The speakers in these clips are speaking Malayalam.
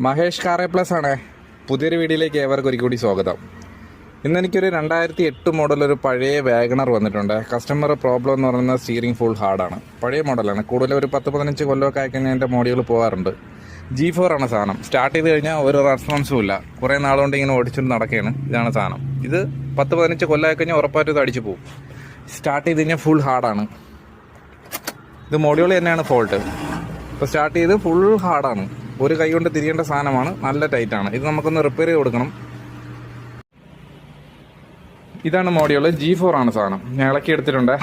മഹേഷ് കാറേ പ്ലസ് ആണ്. പുതിയൊരു വീഡിയോയിലേക്ക് ഏവർക്കും ഒരിക്കൽ കൂടി സ്വാഗതം. ഇന്നെനിക്കൊരു 2008 മോഡൽ ഒരു പഴയ വാഗണർ വന്നിട്ടുണ്ട്. കസ്റ്റമർ പ്രോബ്ലം എന്ന് പറയുന്നത് സ്റ്റീറിംഗ് ഫുൾ ഹാർഡാണ്. പഴയ മോഡലാണ്. കൂടുതൽ ഒരു 10-15 കൊല്ലമൊക്കെ ആയിക്കഴിഞ്ഞാൽ എൻ്റെ മോഡുകൾ പോകാറുണ്ട്. G4 ആണ് സാധനം. സ്റ്റാർട്ട് ചെയ്ത് കഴിഞ്ഞാൽ ഒരു റെസ്പോൺസും ഇല്ല. കുറേ നാളുകൊണ്ട് ഇങ്ങനെ ഓടിച്ചുകൊണ്ട് നടക്കുകയാണ്. ഇതാണ് സാധനം. ഇത് 10-15 കൊല്ലമായി കഴിഞ്ഞാൽ ഉറപ്പായിട്ടും ഇത് അടിച്ചു പോകും. സ്റ്റാർട്ട് ചെയ്ത് കഴിഞ്ഞാൽ ഫുൾ ഹാർഡാണ്. ഇത് മോഡുകൾ തന്നെയാണ് ഫോൾട്ട്. ഇപ്പോൾ സ്റ്റാർട്ട് ചെയ്ത് ഫുൾ ഹാർഡാണ്. ഒരു കൈ കൊണ്ട് തിരിയേണ്ട സാധനമാണ്. നല്ല ടൈറ്റാണ്. ഇത് നമുക്കൊന്ന് റിപ്പയർ ചെയ്ത് കൊടുക്കണം. ഇതാണ് മോഡ്യൂൾ. G4 ആണ് സാധനം. ഞാൻ ഇളക്കി എടുത്തിട്ടുണ്ട്.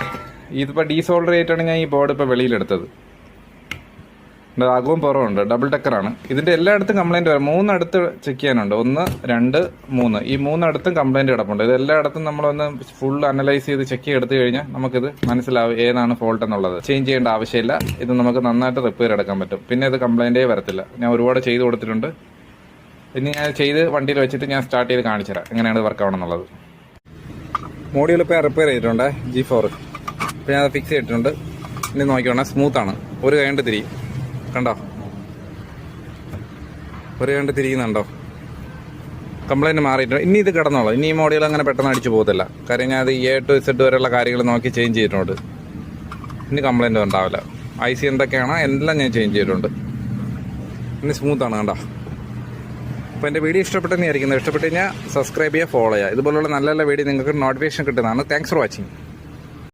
ഇതിപ്പോൾ ഡീസോൾഡർ ആയിട്ടാണ് ഞാൻ ഈ ബോർഡ് ഇപ്പോൾ വെളിയിലെടുത്തത്. അകവും പുറമുണ്ട്. ഡബിൾ ടെക്കറാണ്. ഇതിൻ്റെ എല്ലായിടത്തും കംപ്ലൈൻറ്റ് വരും. 3 അടുത്ത് ചെക്ക് ചെയ്യാനുണ്ട്. 1, 2, 3. ഈ 3 അടുത്തും കംപ്ലൈൻറ്റ് കിടപ്പുണ്ട്. ഇത് എല്ലായിടത്തും നമ്മളൊന്ന് ഫുൾ അനലൈസ് ചെയ്ത് ചെക്ക് ചെയ്തെടുത്ത് കഴിഞ്ഞാൽ നമുക്കിത് മനസ്സിലാവും ഏതാണ് ഫോൾട്ട് എന്നുള്ളത്. ചേഞ്ച് ചെയ്യേണ്ട ആവശ്യമില്ല. ഇത് നമുക്ക് നന്നായിട്ട് റിപ്പയർ എടുക്കാൻ പറ്റും. പിന്നെ ഇത് കംപ്ലൈൻറ്റേ വരത്തില്ല. ഞാൻ ഒരുപാട് ചെയ്ത് കൊടുത്തിട്ടുണ്ട്. ഇനി ഞാൻ ചെയ്ത് വണ്ടിയിൽ വെച്ചിട്ട് ഞാൻ സ്റ്റാർട്ട് ചെയ്ത് കാണിച്ചു തരാം എങ്ങനെയാണ് വർക്ക് ആവണമെന്നുള്ളത്. മോഡ്യൂൾ ഇപ്പോൾ റിപ്പയർ ചെയ്തിട്ടുണ്ട്. G4 ഇപ്പോൾ ഞാൻ ഫിക്സ് ചെയ്തിട്ടുണ്ട്. ഇനി നോക്കിക്കോണേ, സ്മൂത്താണ്. ഒരു കൈ കൊണ്ട് തിരിയും. കണ്ടോ, ഒരു കണ്ട് തിരിക്കുന്നുണ്ടോ? കംപ്ലൈൻറ്റ് മാറിയിട്ടുണ്ട്. ഇനി ഇത് കിടന്നോളൂ. ഇനി ഈ മോഡൽ അങ്ങനെ പെട്ടെന്ന് അടിച്ചു പോകത്തില്ല. കാര്യം ഞാൻ അത് A to Z വരെയുള്ള കാര്യങ്ങൾ നോക്കി ചേഞ്ച് ചെയ്തിട്ടുണ്ട്. ഇനി കംപ്ലൈൻറ്റ് ഉണ്ടാവില്ല. IC എന്തൊക്കെയാണോ എല്ലാം ഞാൻ ചേഞ്ച് ചെയ്തിട്ടുണ്ട്. ഇനി സ്മൂത്താണ്. കണ്ടോ. അപ്പോൾ എൻ്റെ വീഡിയോ ഇഷ്ടപ്പെട്ടെന്ന് വിചാരിക്കുന്നത്. ഇഷ്ടപ്പെട്ട് കഴിഞ്ഞാൽ സബ്സ്ക്രൈബ് ചെയ്യുക, ഫോളോ ചെയ്യുക. ഇതുപോലുള്ള നല്ല നല്ല വീഡിയോ നിങ്ങൾക്ക് നോട്ടിഫിക്കേഷൻ കിട്ടുന്നതാണ്. Thanks for watching.